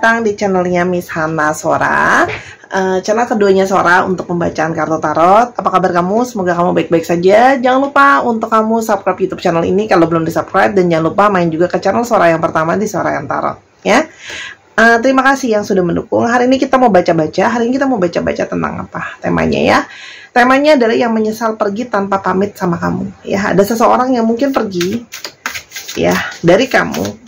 datang di channelnya Miss Hana Sora, channel keduanya Sora untuk pembacaan kartu tarot. Apa kabar kamu? Semoga kamu baik-baik saja. Jangan lupa untuk kamu subscribe YouTube channel ini kalau belum di-subscribe, dan jangan lupa main juga ke channel Sora yang pertama di Sora yang Tarot, ya. Terima kasih yang sudah mendukung. Hari ini kita mau baca-baca. Hari ini kita mau baca-baca tentang apa? Temanya ya. Temanya adalah yang menyesal pergi tanpa pamit sama kamu. Ya, ada seseorang yang mungkin pergi, ya, dari kamu.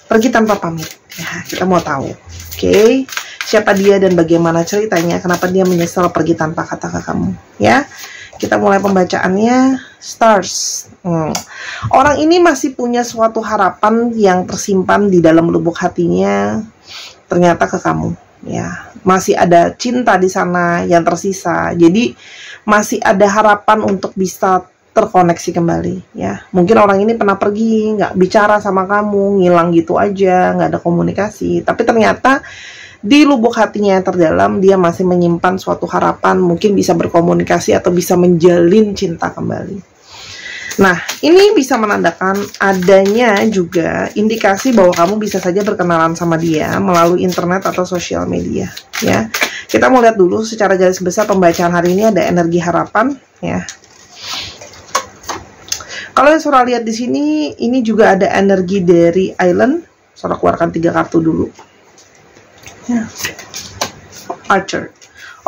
Pergi tanpa pamit. Ya, kita mau tahu. Oke. Siapa dia dan bagaimana ceritanya? Kenapa dia menyesal pergi tanpa kata ke kamu? Ya. Kita mulai pembacaannya. Stars. Orang ini masih punya suatu harapan yang tersimpan di dalam lubuk hatinya. Ternyata ke kamu. Ya, masih ada cinta di sana yang tersisa. Jadi masih ada harapan untuk bisa terkoneksi kembali, ya. Mungkin orang ini pernah pergi, nggak bicara sama kamu, ngilang gitu aja, nggak ada komunikasi. Tapi ternyata di lubuk hatinya yang terdalam, dia masih menyimpan suatu harapan, mungkin bisa berkomunikasi atau bisa menjalin cinta kembali. Nah, ini bisa menandakan adanya juga indikasi bahwa kamu bisa saja berkenalan sama dia melalui internet atau sosial media, ya. Kita mau lihat dulu secara garis besar pembacaan hari ini. Ada energi harapan, ya. Kalau yang Sora lihat di sini, ini juga ada energi dari Island. Sora keluarkan 3 kartu dulu. Ya. Archer.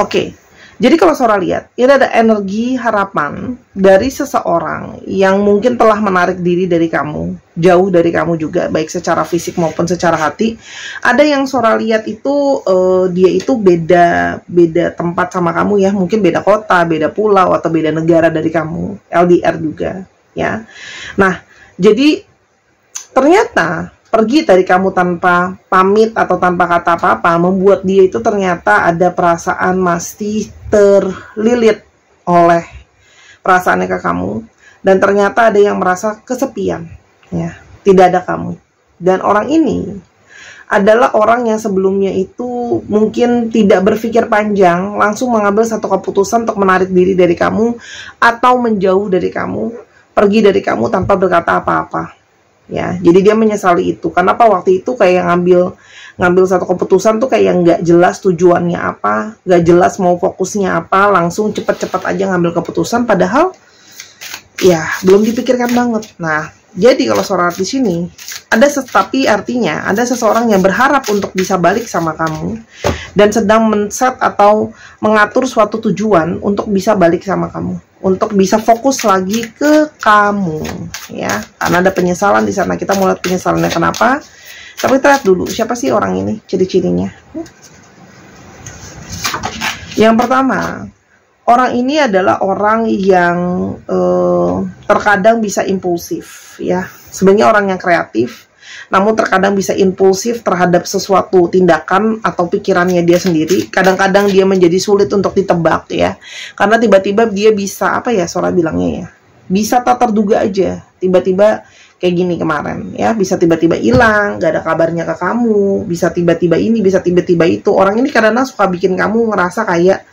Oke. Jadi kalau Sora lihat, ini ada energi harapan dari seseorang yang mungkin telah menarik diri dari kamu, jauh dari kamu juga, baik secara fisik maupun secara hati. Ada yang Sora lihat itu dia itu beda tempat sama kamu, ya, mungkin beda kota, beda pulau atau beda negara dari kamu, LDR juga. Ya, nah, jadi ternyata pergi dari kamu tanpa pamit atau tanpa kata apa-apa membuat dia itu ternyata ada perasaan masih terlilit oleh perasaannya ke kamu, dan ternyata ada yang merasa kesepian, ya, tidak ada kamu. Dan orang ini adalah orang yang sebelumnya itu mungkin tidak berpikir panjang, langsung mengambil satu keputusan untuk menarik diri dari kamu atau menjauh dari kamu, pergi dari kamu tanpa berkata apa-apa, ya. Jadi dia menyesali itu. Kenapa waktu itu kayak ngambil satu keputusan tuh kayak nggak jelas tujuannya apa, nggak jelas mau fokusnya apa, langsung cepet-cepet aja ngambil keputusan, padahal ya belum dipikirkan banget. Nah, jadi kalau Sora di sini ada, tapi artinya ada seseorang yang berharap untuk bisa balik sama kamu dan sedang men-set atau mengatur suatu tujuan untuk bisa balik sama kamu, untuk bisa fokus lagi ke kamu, ya. Karena ada penyesalan di sana. Kita mau lihat penyesalannya kenapa. Tapi kita lihat dulu siapa sih orang ini, ciri-cirinya. Yang pertama, orang ini adalah orang yang terkadang bisa impulsif, ya. Sebenarnya orang yang kreatif, namun terkadang bisa impulsif terhadap sesuatu tindakan atau pikirannya dia sendiri. Kadang-kadang dia menjadi sulit untuk ditebak, ya. Karena tiba-tiba dia bisa, apa ya Sora bilangnya, ya, bisa tak terduga aja. Tiba-tiba kayak gini kemarin, ya, bisa tiba-tiba hilang, gak ada kabarnya ke kamu, bisa tiba-tiba ini, bisa tiba-tiba itu. Orang ini kadang-kadang suka bikin kamu ngerasa kayak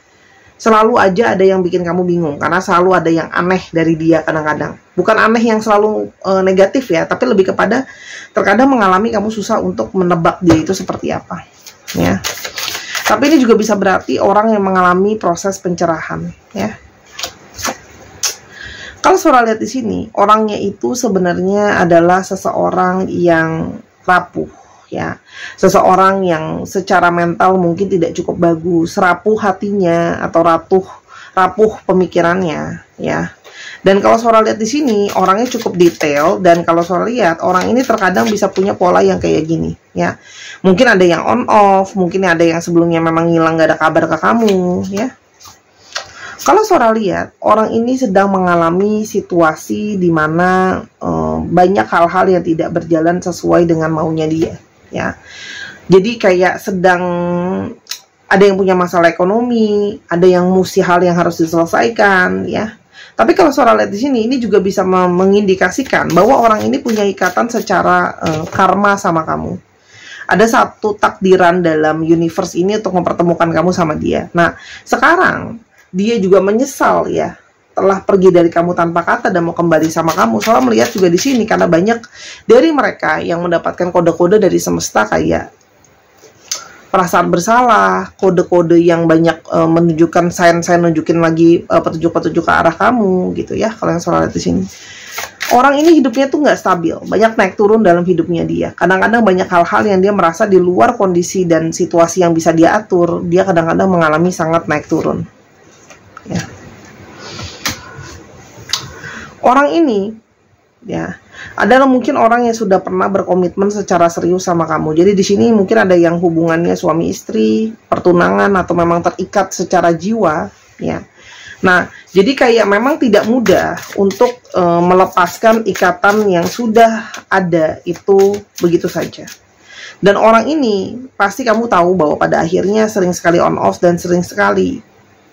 selalu aja ada yang bikin kamu bingung, karena selalu ada yang aneh dari dia kadang-kadang. Bukan aneh yang selalu negatif, ya, tapi lebih kepada terkadang mengalami kamu susah untuk menebak dia itu seperti apa, ya. Tapi ini juga bisa berarti orang yang mengalami proses pencerahan, ya. Kalau Sora lihat di sini, orangnya itu sebenarnya adalah seseorang yang rapuh, ya. Seseorang yang secara mental mungkin tidak cukup bagus, rapuh hatinya atau rapuh pemikirannya, ya. Dan kalau Sora lihat di sini, orangnya cukup detail, dan kalau Sora lihat orang ini terkadang bisa punya pola yang kayak gini, ya. Mungkin ada yang on off, mungkin ada yang sebelumnya memang hilang gak ada kabar ke kamu, ya. Kalau Sora lihat, orang ini sedang mengalami situasi di mana banyak hal-hal yang tidak berjalan sesuai dengan maunya dia, ya. Jadi kayak sedang ada yang punya masalah ekonomi, ada yang mesti hal yang harus diselesaikan, ya. Tapi kalau Sora lihat di sini, ini juga bisa mengindikasikan bahwa orang ini punya ikatan secara karma sama kamu. Ada satu takdiran dalam universe ini untuk mempertemukan kamu sama dia. Nah, sekarang dia juga menyesal, ya, telah pergi dari kamu tanpa kata dan mau kembali sama kamu. Soalnya melihat juga di sini karena banyak dari mereka yang mendapatkan kode-kode dari semesta kayak perasaan bersalah, kode-kode yang banyak menunjukkan saya nunjukin lagi petunjuk-petunjuk ke arah kamu gitu ya. Kalau yang suara lihat di sini, orang ini hidupnya tuh nggak stabil, banyak naik turun dalam hidupnya dia. Kadang-kadang banyak hal-hal yang dia merasa di luar kondisi dan situasi yang bisa dia atur, dia kadang-kadang mengalami sangat naik turun. Ya. Orang ini ya adalah mungkin orang yang sudah pernah berkomitmen secara serius sama kamu. Jadi di sini mungkin ada yang hubungannya suami istri, pertunangan, atau memang terikat secara jiwa ya. Nah, jadi kayak memang tidak mudah untuk melepaskan ikatan yang sudah ada itu begitu saja. Dan orang ini pasti kamu tahu bahwa pada akhirnya sering sekali on off dan sering sekali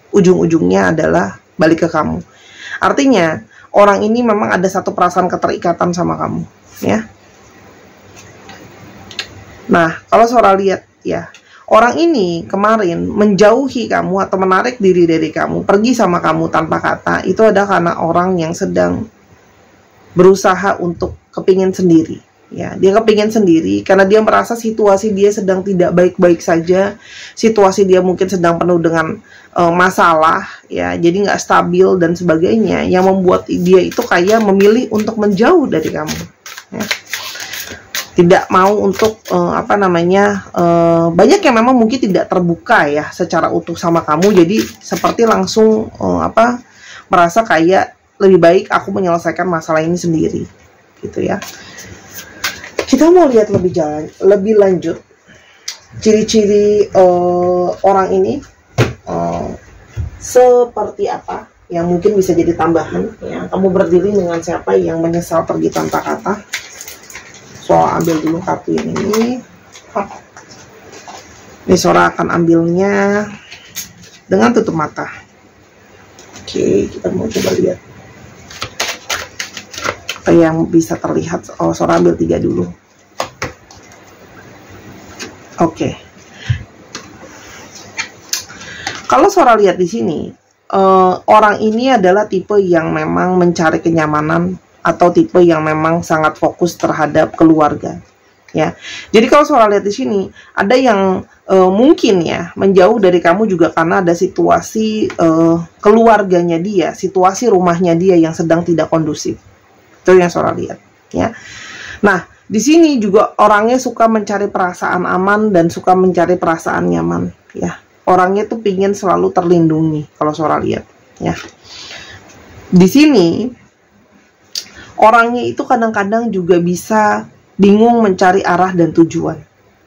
ujung-ujungnya adalah balik ke kamu. Artinya orang ini memang ada satu perasaan keterikatan sama kamu, ya. Nah, kalau Sora lihat, ya, orang ini kemarin menjauhi kamu atau menarik diri dari kamu, pergi sama kamu tanpa kata, itu adalah karena orang yang sedang berusaha untuk kepingin sendiri. Ya, dia kepingin sendiri karena dia merasa situasi dia sedang tidak baik-baik saja, situasi dia mungkin sedang penuh dengan masalah, ya, jadi nggak stabil dan sebagainya, yang membuat dia itu kayak memilih untuk menjauh dari kamu, ya. Tidak mau untuk banyak yang memang mungkin tidak terbuka ya secara utuh sama kamu, jadi seperti langsung merasa kayak lebih baik aku menyelesaikan masalah ini sendiri, gitu ya. Kita mau lihat lebih lanjut ciri-ciri orang ini seperti apa yang mungkin bisa jadi tambahan ya. Kamu berdiri dengan siapa yang menyesal pergi tanpa kata. So, ambil dulu kartu ini. Ini Sora akan ambilnya dengan tutup mata. Oke, kita mau coba lihat apa yang bisa terlihat. Oh, Sora ambil 3 dulu. Oke. Kalau Sora lihat di sini, orang ini adalah tipe yang memang mencari kenyamanan atau tipe yang memang sangat fokus terhadap keluarga. Ya, jadi kalau Sora lihat di sini, ada yang mungkin ya menjauh dari kamu juga karena ada situasi keluarganya dia, situasi rumahnya dia yang sedang tidak kondusif. Itu yang Sora lihat. Ya, nah di sini juga orangnya suka mencari perasaan aman dan suka mencari perasaan nyaman. Ya. Orangnya tuh pingin selalu terlindungi kalau Sora lihat, ya. Di sini orangnya itu kadang-kadang juga bisa bingung mencari arah dan tujuan,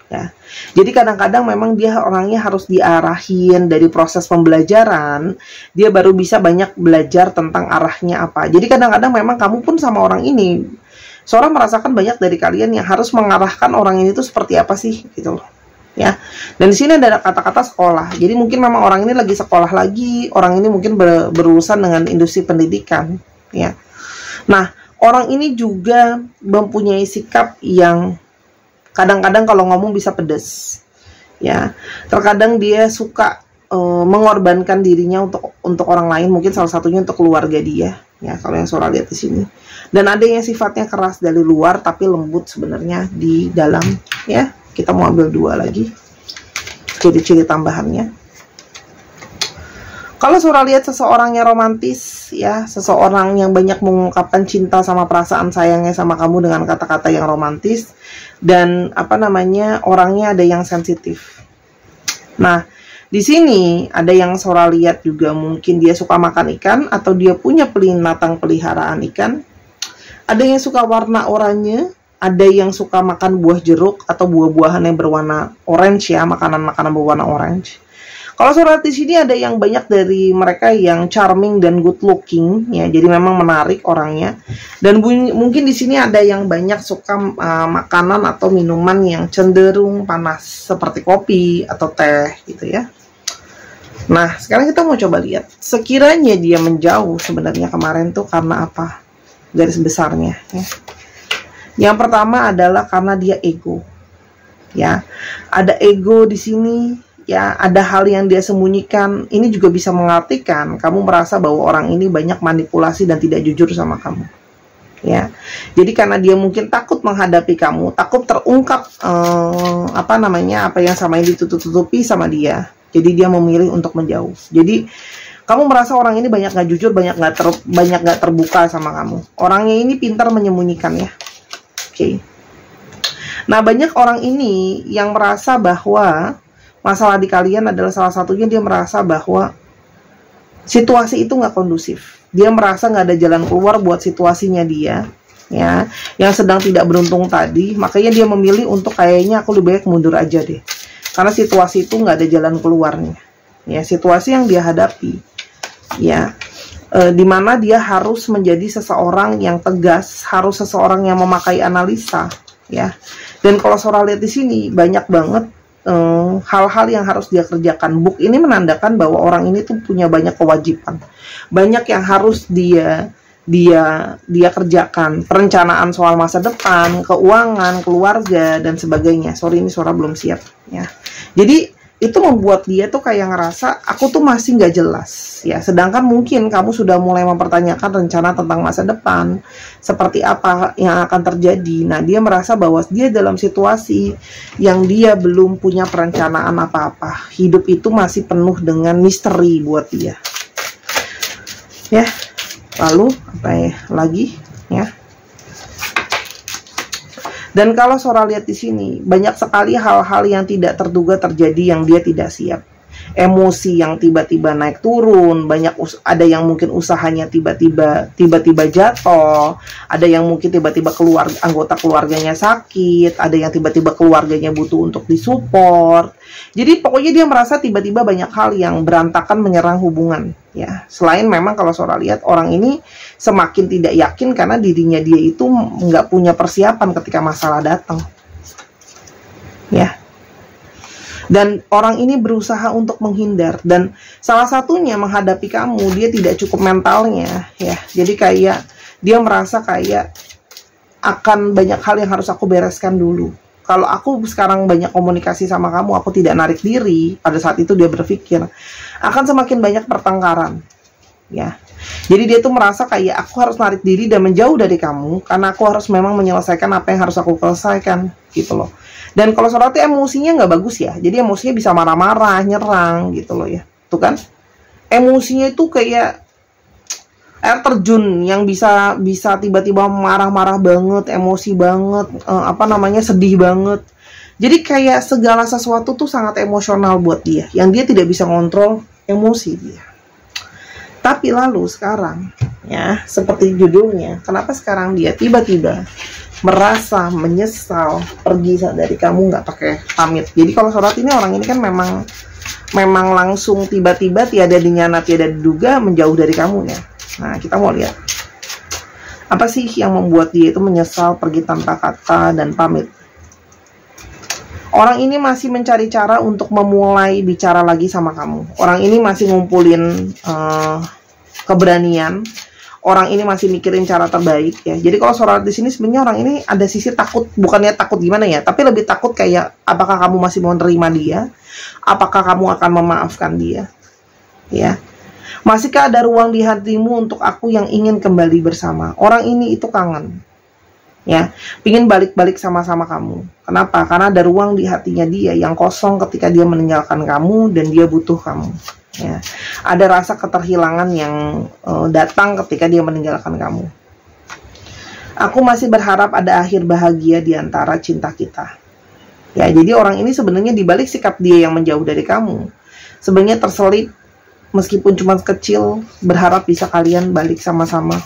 ya. Jadi kadang-kadang memang dia orangnya harus diarahin dari proses pembelajaran, dia baru bisa banyak belajar tentang arahnya apa. Jadi kadang-kadang memang kamu pun sama orang ini, Sora merasakan banyak dari kalian yang harus mengarahkan orang ini tuh seperti apa sih, gitu loh. Ya, dan di sini ada kata-kata sekolah. Jadi mungkin memang orang ini lagi sekolah lagi, orang ini mungkin berurusan dengan industri pendidikan, ya. Nah, orang ini juga mempunyai sikap yang kadang-kadang kalau ngomong bisa pedas, ya. Terkadang dia suka mengorbankan dirinya untuk orang lain, mungkin salah satunya untuk keluarga dia, ya. Kalau yang Sora lihat di sini. Dan ada yang sifatnya keras dari luar tapi lembut sebenarnya di dalam, ya. Kita mau ambil 2 lagi ciri-ciri tambahannya. Kalau Sora lihat seseorang yang romantis, ya, seseorang yang banyak mengungkapkan cinta sama perasaan sayangnya sama kamu dengan kata-kata yang romantis, dan orangnya ada yang sensitif. Nah, di sini ada yang Sora lihat juga mungkin dia suka makan ikan atau dia punya binatang peliharaan ikan. Ada yang suka warna oranye. Ada yang suka makan buah jeruk atau buah-buahan yang berwarna orange ya, makanan-makanan berwarna orange. Kalau Sora di sini ada yang banyak dari mereka yang charming dan good looking ya, jadi memang menarik orangnya. Dan mungkin di sini ada yang banyak suka makanan atau minuman yang cenderung panas seperti kopi atau teh gitu ya. Nah, sekarang kita mau coba lihat sekiranya dia menjauh sebenarnya kemarin tuh karena apa? Garis besarnya ya. Yang pertama adalah karena dia ego, ya. Ada ego di sini, ya. Ada hal yang dia sembunyikan. Ini juga bisa mengartikan kamu merasa bahwa orang ini banyak manipulasi dan tidak jujur sama kamu, ya. Jadi karena dia mungkin takut menghadapi kamu, takut terungkap apa yang sama ini ditutup-tutupi sama dia. Jadi dia memilih untuk menjauh. Jadi kamu merasa orang ini banyak nggak jujur, banyak nggak terbuka sama kamu. Orangnya ini pintar menyembunyikan ya. Oke. Nah, banyak orang ini yang merasa bahwa masalah di kalian adalah salah satunya dia merasa bahwa situasi itu nggak kondusif. Dia merasa nggak ada jalan keluar buat situasinya dia, ya, yang sedang tidak beruntung tadi. Makanya dia memilih untuk kayaknya aku lebih baik mundur aja deh, karena situasi itu nggak ada jalan keluarnya. Ya, situasi yang dia hadapi, ya, dimana dia harus menjadi seseorang yang tegas, harus seseorang yang memakai analisa, ya. Dan kalau Sora lihat di sini banyak banget hal-hal yang harus dia kerjakan. Book ini menandakan bahwa orang ini tuh punya banyak kewajiban, banyak yang harus dia kerjakan. Perencanaan soal masa depan, keuangan, keluarga, dan sebagainya. Sorry, ini Sora belum siap ya. Jadi itu membuat dia tuh kayak ngerasa aku tuh masih nggak jelas ya. Sedangkan mungkin kamu sudah mulai mempertanyakan rencana tentang masa depan, seperti apa yang akan terjadi. Nah, dia merasa bahwa dia dalam situasi yang dia belum punya perencanaan apa-apa. Hidup itu masih penuh dengan misteri buat dia. Ya, lalu apa ya lagi ya? Dan kalau Sora lihat di sini, banyak sekali hal-hal yang tidak terduga terjadi yang dia tidak siap. Emosi yang tiba-tiba naik turun, ada yang mungkin usahanya tiba-tiba jatuh, ada yang mungkin tiba-tiba anggota keluarganya sakit, ada yang tiba-tiba keluarganya butuh untuk disupport. Jadi pokoknya dia merasa tiba-tiba banyak hal yang berantakan menyerang hubungan, ya. Selain memang kalau Sora lihat orang ini semakin tidak yakin karena dirinya dia itu nggak punya persiapan ketika masalah datang, ya. Dan orang ini berusaha untuk menghindar, dan salah satunya menghadapi kamu, dia tidak cukup mentalnya, ya. Jadi kayak dia merasa kayak akan banyak hal yang harus aku bereskan dulu. Kalau aku sekarang banyak komunikasi sama kamu, aku tidak narik diri. Pada saat itu dia berpikir akan semakin banyak pertengkaran, ya. Jadi dia tuh merasa kayak aku harus narik diri dan menjauh dari kamu karena aku harus memang menyelesaikan apa yang harus aku selesaikan, gitu loh. Dan kalau Sora tuh emosinya nggak bagus ya, jadi emosinya bisa marah-marah, nyerang gitu loh ya. Tuh kan, emosinya itu kayak air terjun yang bisa tiba-tiba marah-marah banget, emosi banget, sedih banget. Jadi kayak segala sesuatu tuh sangat emosional buat dia, yang dia tidak bisa ngontrol emosi dia. Tapi lalu sekarang, ya, seperti judulnya, kenapa sekarang dia tiba-tiba merasa menyesal pergi dari kamu nggak pakai pamit. Jadi kalau Sora ini, orang ini kan memang langsung tiba-tiba tiada dinyana tiada diduga menjauh dari kamu ya. Nah, kita mau lihat apa sih yang membuat dia itu menyesal pergi tanpa kata dan pamit. Orang ini masih mencari cara untuk memulai bicara lagi sama kamu. Orang ini masih ngumpulin keberanian. Orang ini masih mikirin cara terbaik ya. Jadi kalau Sora di sini sebenarnya orang ini ada sisi takut, bukannya takut gimana ya, tapi lebih takut kayak apakah kamu masih mau terima dia? Apakah kamu akan memaafkan dia? Ya. Masihkah ada ruang di hatimu untuk aku yang ingin kembali bersama? Orang ini itu kangen. Ya, pingin balik-balik sama-sama kamu. Kenapa? Karena ada ruang di hatinya dia yang kosong ketika dia meninggalkan kamu dan dia butuh kamu. Ya, ada rasa keterhilangan yang datang ketika dia meninggalkan kamu. Aku masih berharap ada akhir bahagia di antara cinta kita. Ya, jadi orang ini sebenarnya dibalik sikap dia yang menjauh dari kamu, sebenarnya terselip, meskipun cuma kecil, berharap bisa kalian balik sama-sama,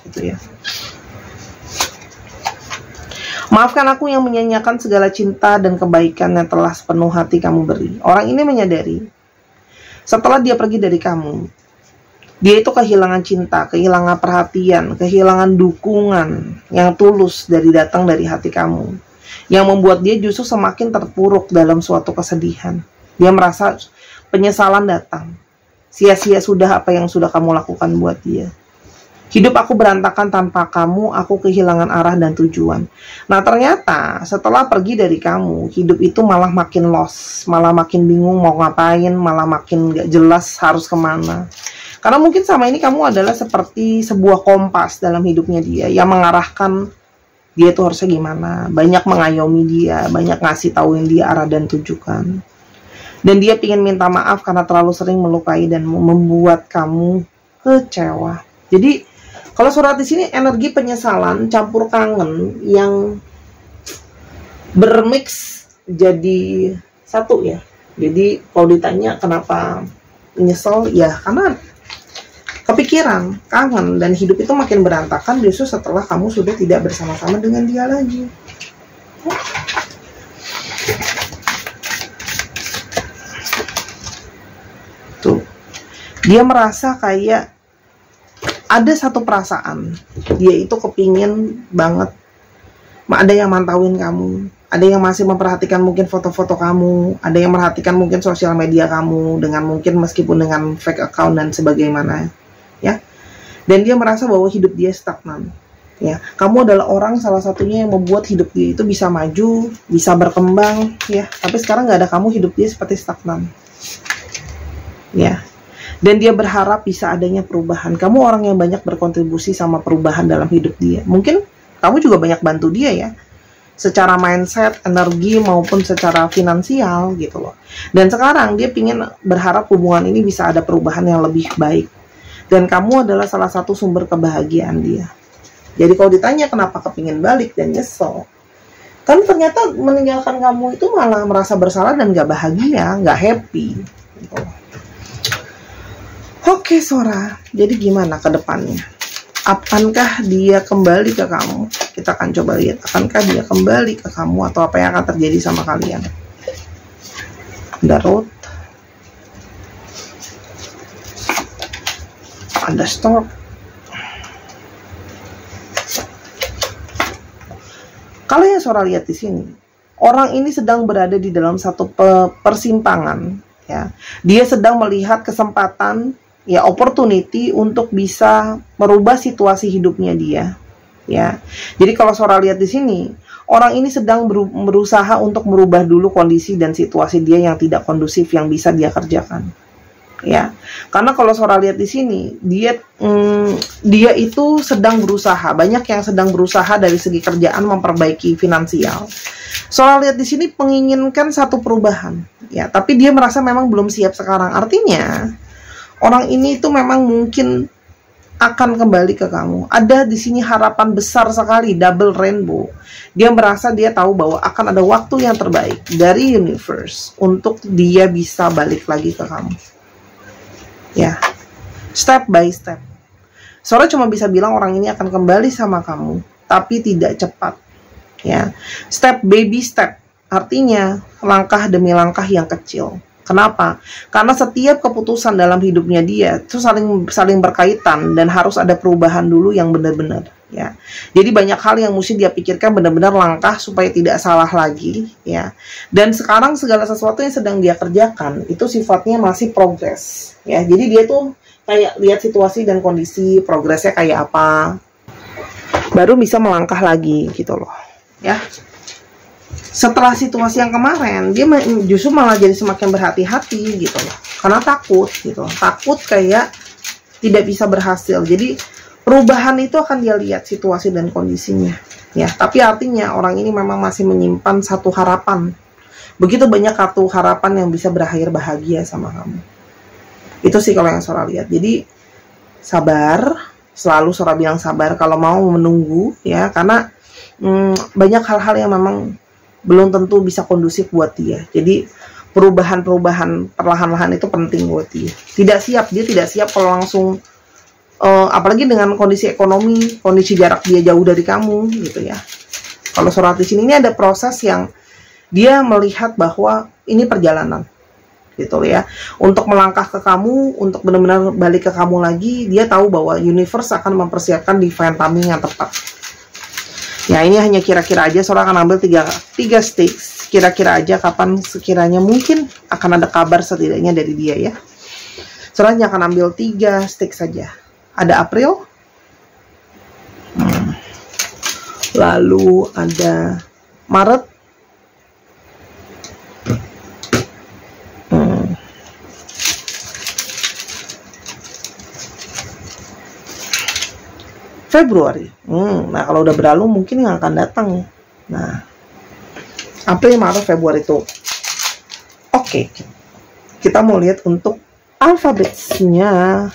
gitu ya. Maafkan aku yang menyanyiakan segala cinta dan kebaikan yang telah sepenuh hati kamu beri. Orang ini menyadari setelah dia pergi dari kamu, dia itu kehilangan cinta, kehilangan perhatian, kehilangan dukungan yang tulus datang dari hati kamu, yang membuat dia justru semakin terpuruk dalam suatu kesedihan. Dia merasa penyesalan datang. Sia-sia sudah apa yang sudah kamu lakukan buat dia. Hidup aku berantakan tanpa kamu, aku kehilangan arah dan tujuan. Nah ternyata setelah pergi dari kamu, hidup itu malah makin lost, malah makin bingung mau ngapain, malah makin gak jelas harus kemana. Karena mungkin sama ini kamu adalah seperti sebuah kompas dalam hidupnya dia, yang mengarahkan dia tuh harusnya gimana, banyak mengayomi dia, banyak ngasih tauin dia arah dan tujuan. Dan dia ingin minta maaf karena terlalu sering melukai dan membuat kamu kecewa. Jadi kalau surat di sini energi penyesalan campur kangen yang bermix jadi satu ya. Jadi kalau ditanya kenapa nyesel, ya karena kepikiran, kangen, dan hidup itu makin berantakan justru setelah kamu sudah tidak bersama-sama dengan dia lagi. Tuh, dia merasa kayak ada satu perasaan, dia itu kepingin banget, ada yang mantauin kamu, ada yang masih memperhatikan mungkin foto-foto kamu, ada yang memperhatikan mungkin sosial media kamu dengan mungkin meskipun dengan fake account dan sebagaimana, ya. Dan dia merasa bahwa hidup dia stagnan, ya. Kamu adalah orang salah satunya yang membuat hidup dia itu bisa maju, bisa berkembang, ya. Tapi sekarang nggak ada kamu, hidup dia seperti stagnan, ya. Dan dia berharap bisa adanya perubahan. Kamu orang yang banyak berkontribusi sama perubahan dalam hidup dia. Mungkin kamu juga banyak bantu dia ya, secara mindset, energi, maupun secara finansial gitu loh. Dan sekarang dia berharap hubungan ini bisa ada perubahan yang lebih baik. Dan kamu adalah salah satu sumber kebahagiaan dia. Jadi kalau ditanya kenapa kepingin balik dan nyesel, kan ternyata meninggalkan kamu itu malah merasa bersalah dan gak bahagia, gak happy gitu loh. Oke Sora, jadi gimana ke depannya? Akankah dia kembali ke kamu? Kita akan coba lihat, akankah dia kembali ke kamu atau apa yang akan terjadi sama kalian? Ada Road, ada Storm. Kalau yang Sora lihat di sini, orang ini sedang berada di dalam satu persimpangan, ya. Dia sedang melihat kesempatan, ya, opportunity untuk bisa merubah situasi hidupnya dia, ya. Jadi kalau Sora lihat di sini, orang ini sedang berusaha untuk merubah dulu kondisi dan situasi dia yang tidak kondusif yang bisa dia kerjakan, ya. Karena kalau Sora lihat di sini, dia itu sedang berusaha, banyak yang sedang berusaha dari segi kerjaan memperbaiki finansial. Sora lihat di sini menginginkan satu perubahan, ya, tapi dia merasa memang belum siap sekarang. Artinya orang ini itu memang mungkin akan kembali ke kamu. Ada di sini harapan besar sekali, double rainbow. Dia merasa dia tahu bahwa akan ada waktu yang terbaik dari universe untuk dia bisa balik lagi ke kamu. Ya, step by step. Sora cuma bisa bilang orang ini akan kembali sama kamu, tapi tidak cepat. Ya, step baby step. Artinya langkah demi langkah yang kecil. Kenapa? Karena setiap keputusan dalam hidupnya dia itu saling berkaitan dan harus ada perubahan dulu yang benar-benar, ya. Jadi banyak hal yang mesti dia pikirkan benar-benar langkah supaya tidak salah lagi, ya. Dan sekarang segala sesuatu yang sedang dia kerjakan itu sifatnya masih progres, ya. Jadi dia tuh kayak lihat situasi dan kondisi progresnya kayak apa, baru bisa melangkah lagi gitu loh, ya. Setelah situasi yang kemarin, dia justru malah jadi semakin berhati-hati gitu loh. Karena takut gitu loh. Takut kayak tidak bisa berhasil. Jadi perubahan itu akan dia lihat situasi dan kondisinya, ya. Tapi artinya orang ini memang masih menyimpan satu harapan. Begitu banyak kartu harapan yang bisa berakhir bahagia sama kamu. Itu sih kalau yang Sora lihat. Jadi sabar, selalu Sora bilang sabar kalau mau menunggu, ya. Karena banyak hal-hal yang memang belum tentu bisa kondusif buat dia. Jadi perubahan-perubahan perlahan-lahan itu penting buat dia. Dia tidak siap kalau langsung, apalagi dengan kondisi ekonomi, kondisi jarak dia jauh dari kamu gitu ya. Kalau Sora di sini ini ada proses yang dia melihat bahwa ini perjalanan gitu ya. Untuk melangkah ke kamu, untuk benar-benar balik ke kamu lagi, dia tahu bahwa universe akan mempersiapkan divine timing yang tepat. Ya, ini hanya kira-kira aja. Sora akan ambil tiga sticks. Kira-kira aja kapan sekiranya mungkin akan ada kabar setidaknya dari dia ya. Sora hanya akan ambil 3 sticks saja. Ada April, Lalu ada Maret. Februari. Nah, kalau udah berlalu mungkin yang akan datang ya. Nah, April, Maret, Februari itu. Oke. Kita mau lihat untuk alfabetnya.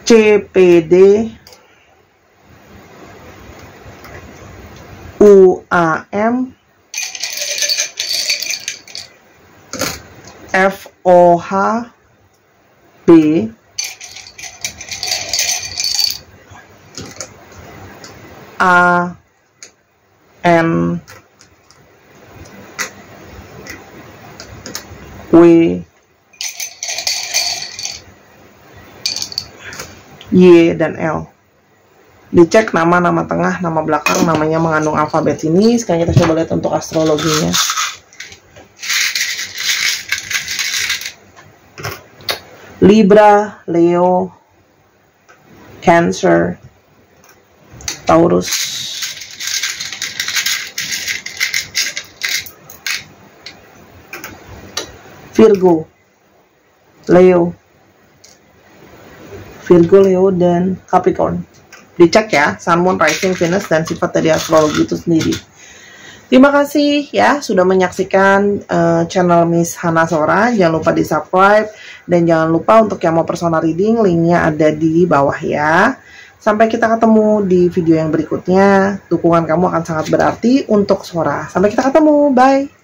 CPD, UAM, FOH, B, A, N, W, Y, dan L. Dicek nama tengah, nama belakang, namanya mengandung alfabet ini. Sekarang kita coba lihat untuk astrologinya. Libra, Leo, Cancer, Taurus, Virgo, Leo, dan Capricorn. Dicek ya, Sun, Moon, Rising, Venus, dan sifat dari astrologi itu sendiri. Terima kasih ya sudah menyaksikan channel Miss Hana Sora. Jangan lupa di subscribe dan jangan lupa untuk yang mau personal reading, linknya ada di bawah ya. Sampai kita ketemu di video yang berikutnya. Dukungan kamu akan sangat berarti untuk Sora. Sampai kita ketemu, bye.